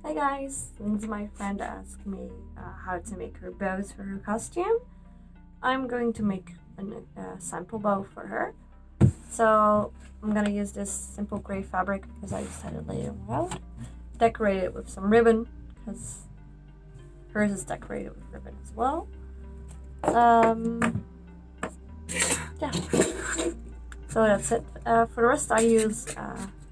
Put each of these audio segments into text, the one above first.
Hi guys, since my friend asked me how to make her bows for her costume, I'm going to make a sample bow for her. So I'm gonna use this simple gray fabric because I decided later out. Decorate it with some ribbon because hers is decorated with ribbon as well. Yeah. So that's it. For the rest I use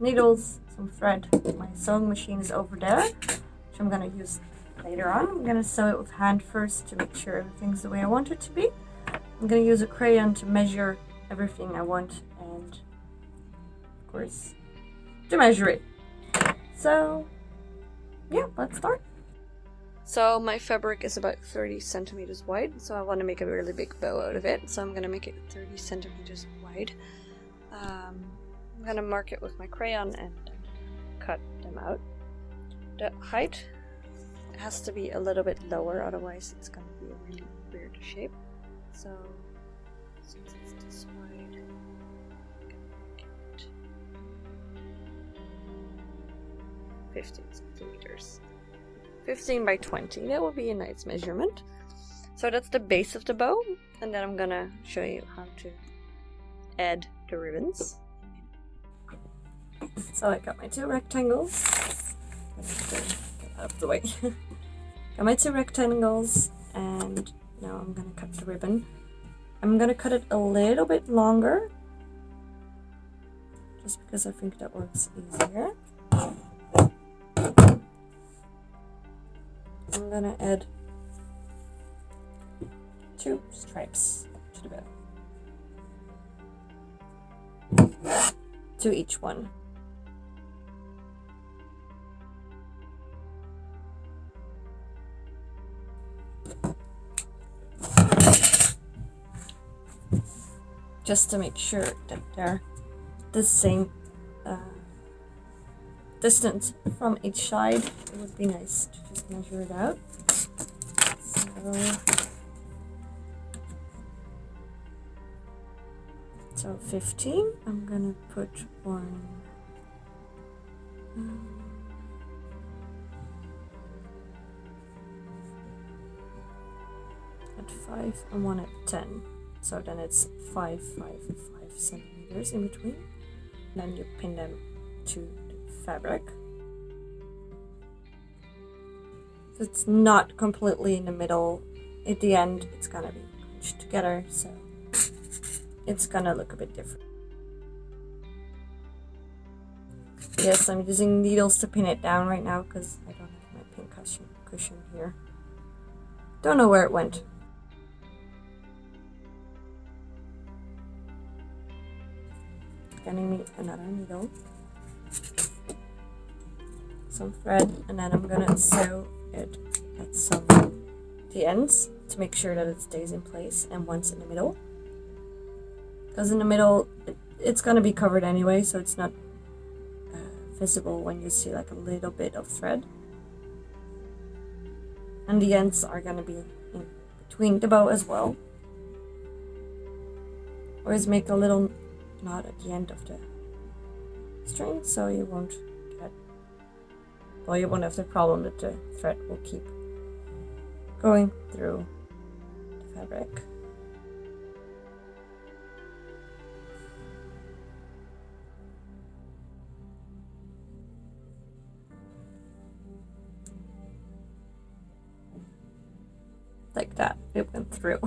needles, some thread. My sewing machine is over there, which I'm gonna use later on. I'm gonna sew it with hand first to make sure everything's the way I want it to be. I'm gonna use a crayon to measure everything I want and of course to measure it. So yeah, let's start. So my fabric is about 30 centimeters wide, so I want to make a really big bow out of it. So I'm gonna make it 30 centimeters wide. I'm gonna mark it with my crayon and cut them out. The height has to be a little bit lower, otherwise it's gonna be a really weird shape. So since it's this wide, I'm gonna make it 15 centimeters. 15 by 20, that will be a nice measurement. So that's the base of the bow, and then I'm gonna show you how to add the ribbons. So I got my two rectangles. Get out of the way. Got my two rectangles, and now I'm gonna cut the ribbon. I'm gonna cut it a little bit longer, just because I think that works easier. I'm gonna add 2 stripes to the bow. To each one. Just to make sure that they're the same distance from each side. It would be nice to just measure it out. So 15, I'm gonna put one at 5 and one at 10. So then it's 5 centimeters in between. Then you pin them to the fabric. So it's not completely in the middle. At the end, it's gonna be crunched together, so it's gonna look a bit different. Yes, I'm using needles to pin it down right now because I don't have my pin cushion here. Don't know where it went. Getting me another needle, some thread, and then I'm gonna sew it at the ends to make sure that it stays in place, and once in the middle, because in the middle it's gonna be covered anyway, so it's not visible when you see like a little bit of thread, and the ends are gonna be in between the bow as well. Always make a little knot at the end of the string so you won't have the problem that the thread will keep going through the fabric. Like that, it went through.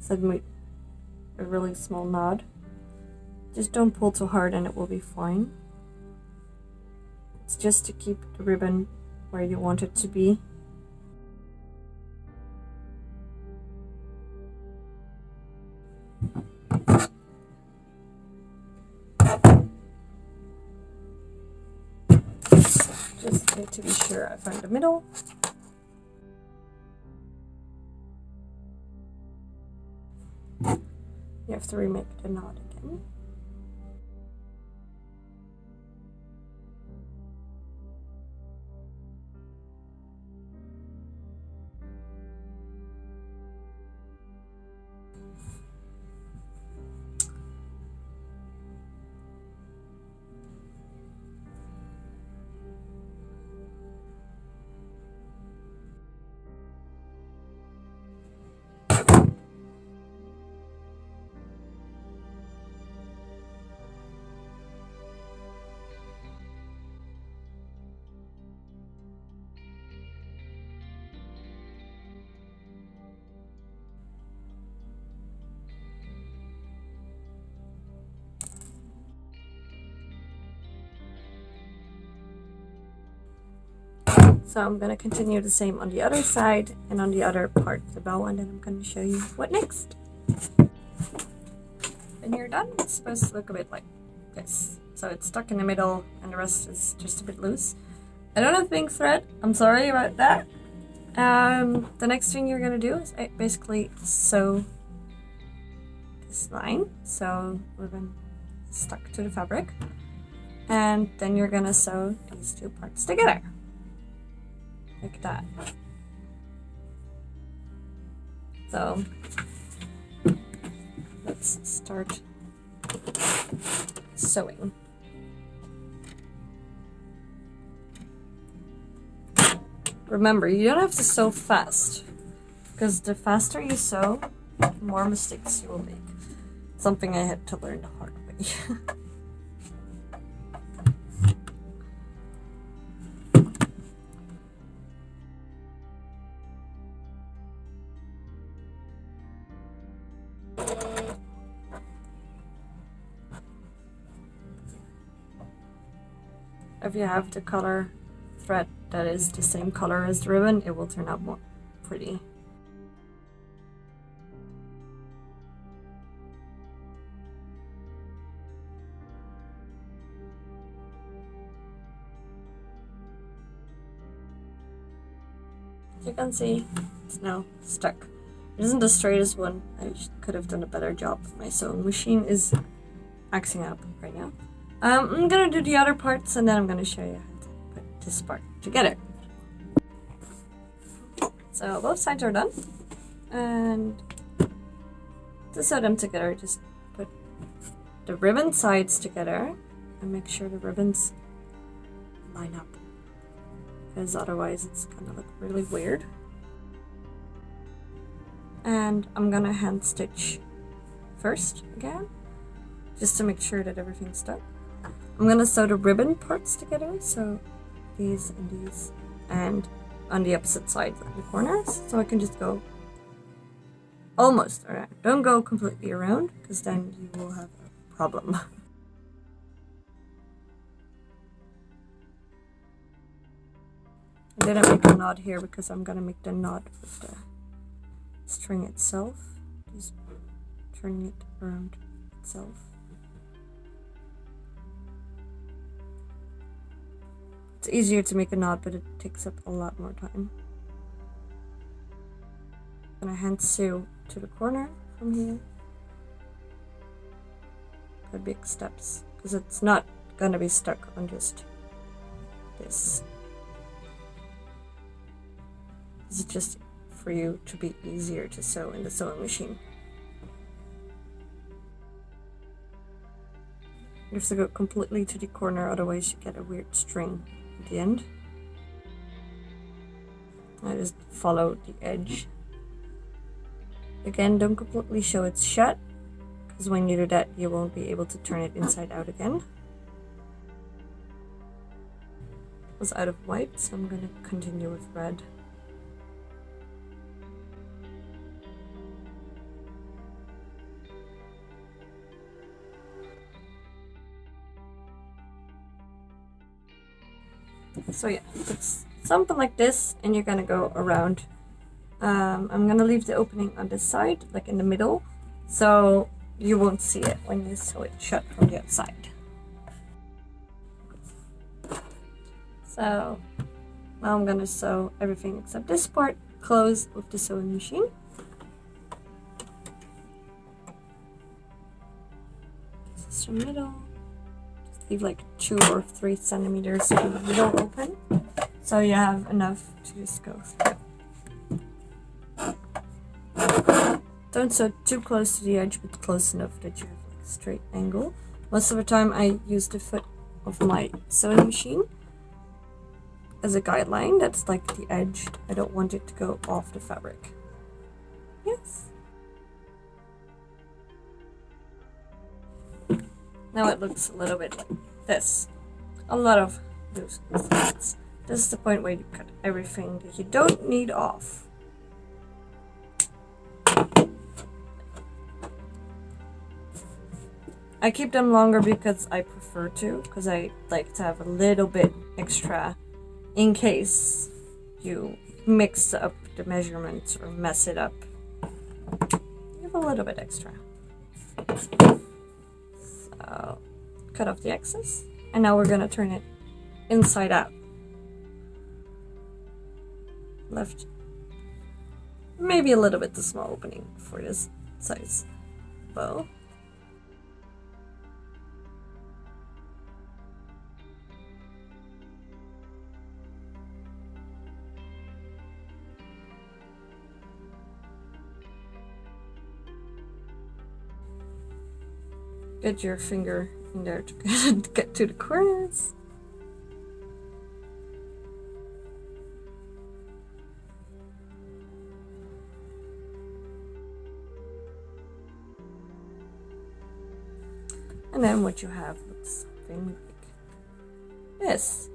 So a really small knot. Just don't pull too hard and it will be fine. It's just to keep the ribbon where you want it to be. Just need to be sure I find the middle. You have to remake the knot again. So I'm gonna continue the same on the other side and on the other part of the bow, and then I'm gonna show you what next. When you're done, it's supposed to look a bit like this. So it's stuck in the middle and the rest is just a bit loose. I don't have pink thread, I'm sorry about that. The next thing you're gonna do is basically sew this line, so ribbon stuck to the fabric, and then you're gonna sew these two parts together. Like that. So let's start sewing. Remember, you don't have to sew fast, because the faster you sew, the more mistakes you will make. Something I had to learn the hard way. If you have the color thread that is the same color as the ribbon, it will turn out more pretty. As you can see, it's now stuck. It isn't the straightest one. I could have done a better job. My sewing machine is acting up right now. I'm gonna do the other parts and then I'm gonna show you how to put this part together. So both sides are done, and to sew them together, just put the ribbon sides together and make sure the ribbons line up, because otherwise it's gonna look really weird. And I'm gonna hand stitch first again, just to make sure that everything's stuck. I'm gonna sew the ribbon parts together, so these and these, and on the opposite sides and the corners, so I can just go almost around. Don't go completely around, because then you will have a problem. I didn't make a knot here because I'm gonna make the knot with the string itself, just turning it around itself. It's easier to make a knot, but it takes up a lot more time. I'm gonna hand sew to the corner from here. The big steps, because it's not gonna be stuck on just this. This is just for you to be easier to sew in the sewing machine. You have to go completely to the corner, otherwise you get a weird string at the end. I just follow the edge. Again, don't completely show it's shut, because when you do that, you won't be able to turn it inside out again. It was out of white, so I'm gonna continue with red. So yeah, it's something like this, and you're gonna go around. I'm gonna leave the opening on this side, like in the middle, so you won't see it when you sew it shut from the outside. So now I'm gonna sew everything except this part closed with the sewing machine. This is the middle. Leave like 2 or 3 centimeters in the middle open, so you have enough to just go through. Don't sew too close to the edge, but close enough that you have like a straight angle. Most of the time I use the foot of my sewing machine as a guideline. That's like the edge. I don't want it to go off the fabric. Yes. Now it looks a little bit like this. A lot of loose threads. This is the point where you cut everything that you don't need off. I keep them longer because I prefer to, because I like to have a little bit extra in case you mix up the measurements or mess it up, give a little bit extra. So cut off the excess, and now we're gonna turn it inside out. Left maybe a little bit too small opening for this size bow. Get your finger in there to get to the corners. And then what you have looks something like this.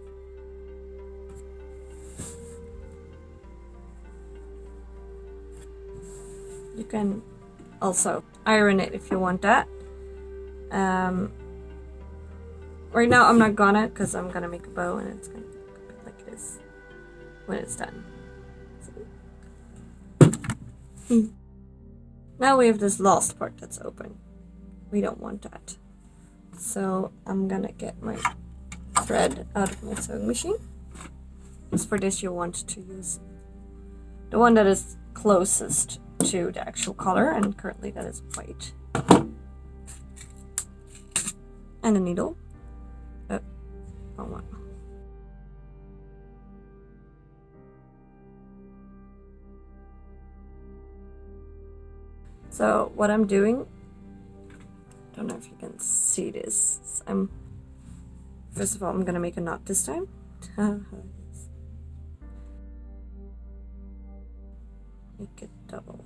You can also iron it if you want that. Right now I'm not gonna, because I'm gonna make a bow and it's gonna look a bit like this when it's done. Now we have this last part that's open. We don't want that. So I'm gonna get my thread out of my sewing machine. Because for this you want to use the one that is closest to the actual color, and currently that is white. And a needle. Wrong one. So what I'm doing, I don't know if you can see this. First of all, I'm gonna make a knot this time. Make it double.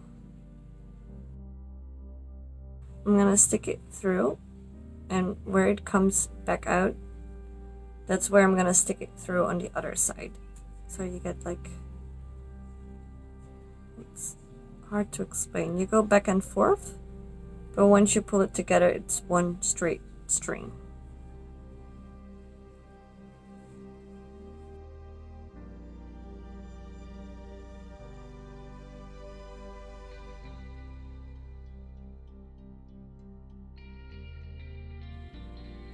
I'm gonna stick it through, and where it comes back out, that's where I'm gonna stick it through on the other side. So you get like, it's hard to explain. You go back and forth, but once you pull it together, it's one straight string.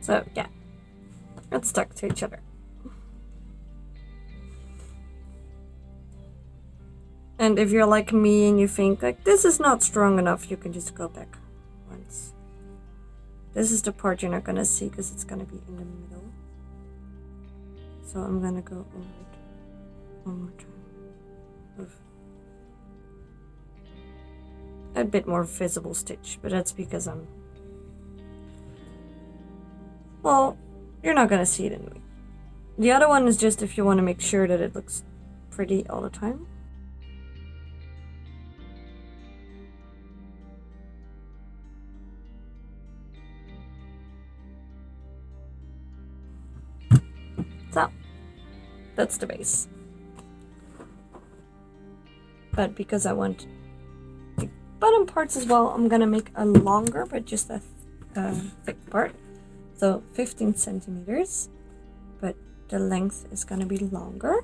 So yeah, it's stuck to each other. And if you're like me and you think like this is not strong enough, you can just go back once. This is the part you're not gonna see because it's gonna be in the middle. So I'm gonna go over it one more time with a bit more visible stitch, but that's because well, you're not gonna see it anyway. The other one is just if you want to make sure that it looks pretty all the time. So, that's the base. But because I want the bottom parts as well, I'm gonna make a longer, but just a thick part. So 15 centimeters, but the length is gonna be longer.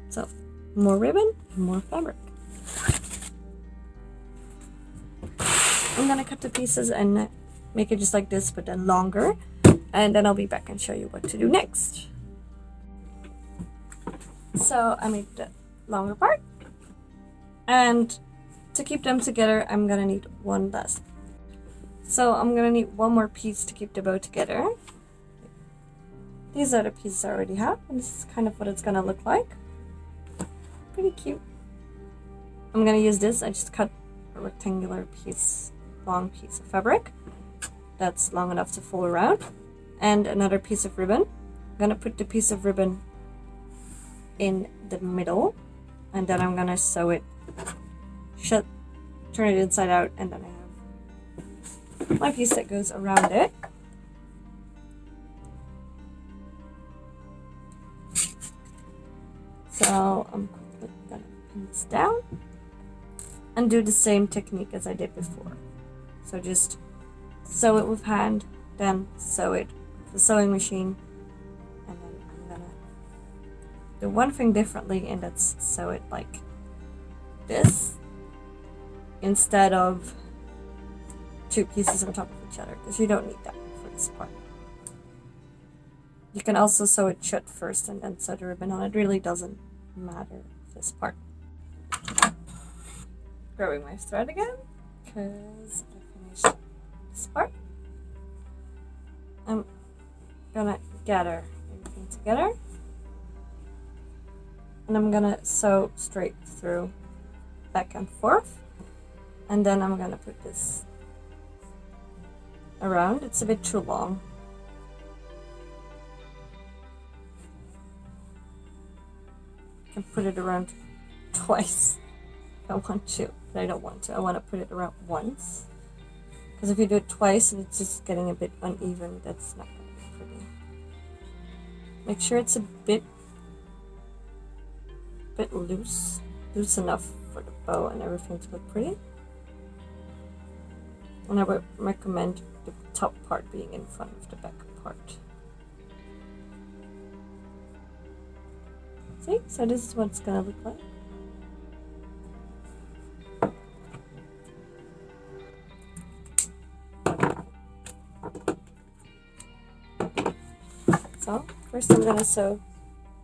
So more ribbon, more fabric. I'm gonna cut the pieces and make it just like this, but then longer. And then I'll be back and show you what to do next. So I made the longer part. And to keep them together, I'm gonna need one last. So I'm gonna need one more piece to keep the bow together. These are the pieces I already have, and this is kind of what it's gonna look like. Pretty cute. I'm gonna use this. I just cut a rectangular piece, long piece of fabric that's long enough to fold around, and another piece of ribbon. I'm gonna put the piece of ribbon in the middle, and then I'm gonna sew it shut, turn it inside out, and then I have my piece that goes around it. So I'm quickly gonna pin this down and do the same technique as I did before. So just sew it with hand, then sew it with the sewing machine, and then I'm gonna do one thing differently, and that's sew it like this instead of two pieces on top of each other, because you don't need that for this part. You can also sew it shut first and then sew the ribbon on. It really doesn't matter this part. Grabbing my thread again, because I finished this part. I'm gonna gather everything together, and I'm gonna sew straight through, back and forth, and then I'm gonna put this around. It's a bit too long. I can put it around twice if I want to, but I don't want to. I want to put it around once, because if you do it twice and it's just getting a bit uneven, that's not going to be pretty. Make sure it's a bit loose enough for the bow and everything to look pretty. And I would recommend the top part being in front of the back part. See? So this is what it's gonna look like. So first I'm gonna sew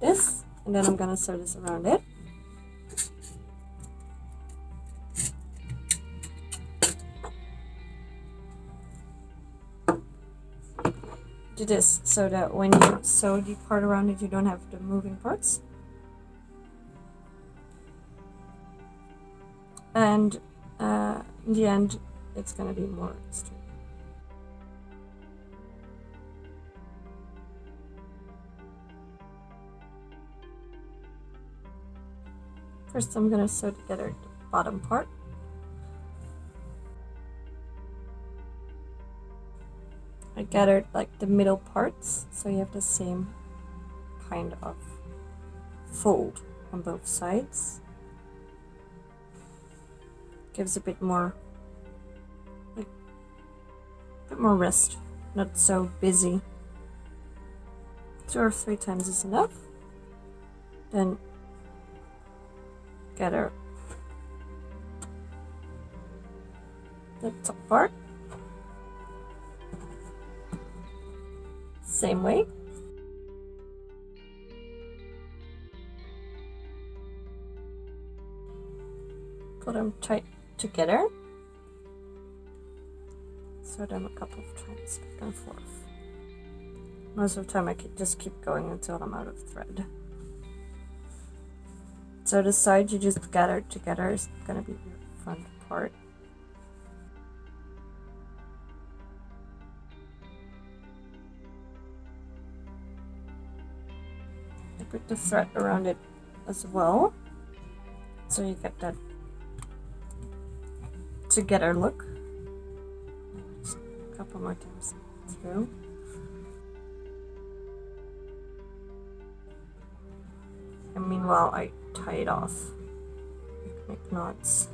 this, and then I'm gonna sew this around it. Do this so that when you sew the part around it, you don't have the moving parts. And in the end, it's gonna be more straight. First, I'm gonna sew together the bottom part. I gathered like the middle parts, so you have the same kind of fold on both sides. Gives a bit more, like, rest, not so busy. 2 or 3 times is enough. Then gather the top part. Same way. Put them tight together. Sew them a couple of times back and forth. Most of the time I could just keep going until I'm out of thread. So the side you just gather together is gonna be your front part. I put the thread around it as well, so you get that together look. Just a couple more times through. And meanwhile, I tie it off. Make knots.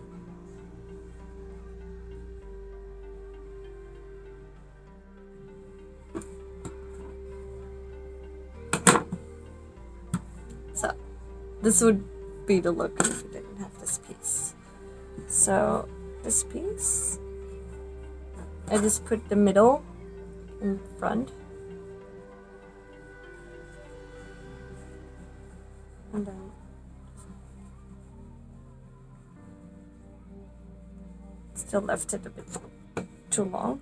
So, this would be the look if you didn't have this piece. So, this piece, I just put the middle in front, and then still left it a bit too long.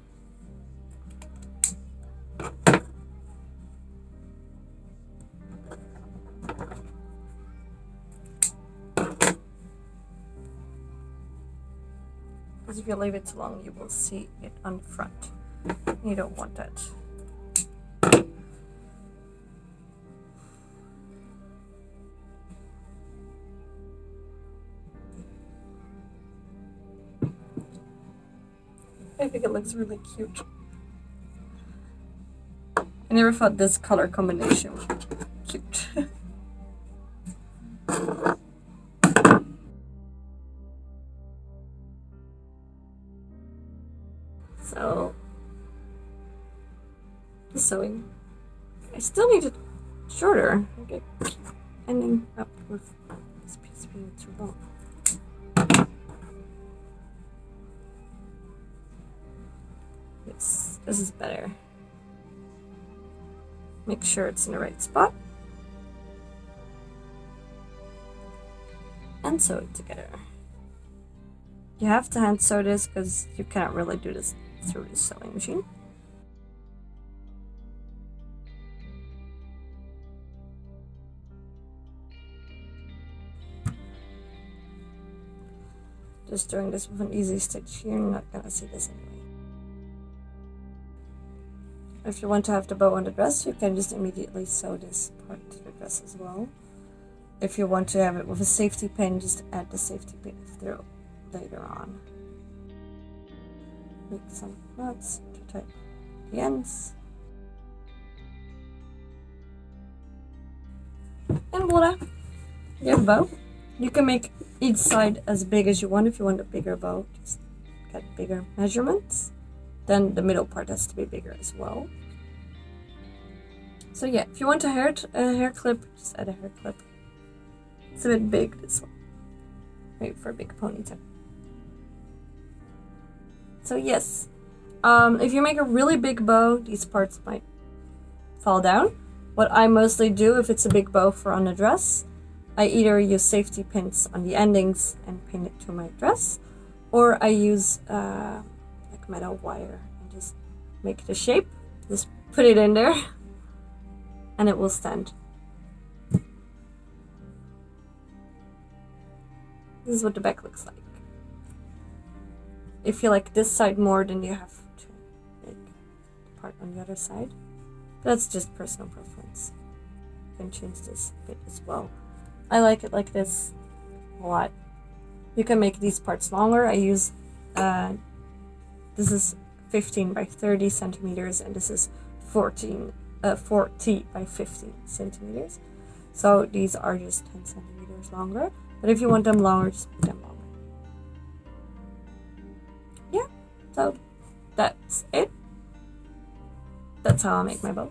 Because if you leave it too long, you will see it on the front. You don't want that. I think it looks really cute. I never thought this color combination would be cute. So, sewing. I still need it shorter. Okay. ending up with this piece being too long. Yes, this is better. Make sure it's in the right spot. And sew it together. You have to hand sew this because you can't really do this through the sewing machine. Just doing this with an easy stitch, you're not gonna see this anyway. If you want to have the bow on the dress, you can just immediately sew this part to the dress as well. If you want to have it with a safety pin, just add the safety pin through later on. Make some knots to tie the ends. And voila! You have a bow. You can make each side as big as you want. If you want a bigger bow, just get bigger measurements. Then the middle part has to be bigger as well. So yeah, if you want a hair clip, just add a hair clip. It's a bit big, this one. Maybe for a big ponytail. So yes, if you make a really big bow, these parts might fall down. What I mostly do, if it's a big bow for on a dress, I either use safety pins on the endings and pin it to my dress, or I use like metal wire and just make the shape, just put it in there, and it will stand. This is what the back looks like. If you like this side more, then you have to make the part on the other side. That's just personal preference. You can change this a bit as well. I like it like this a lot. You can make these parts longer. I use, this is 15 by 30 centimeters, and this is 40 by 50 centimeters. So these are just 10 centimeters longer. But if you want them longer, just put them longer. Yeah, so that's it. That's how I make my bow.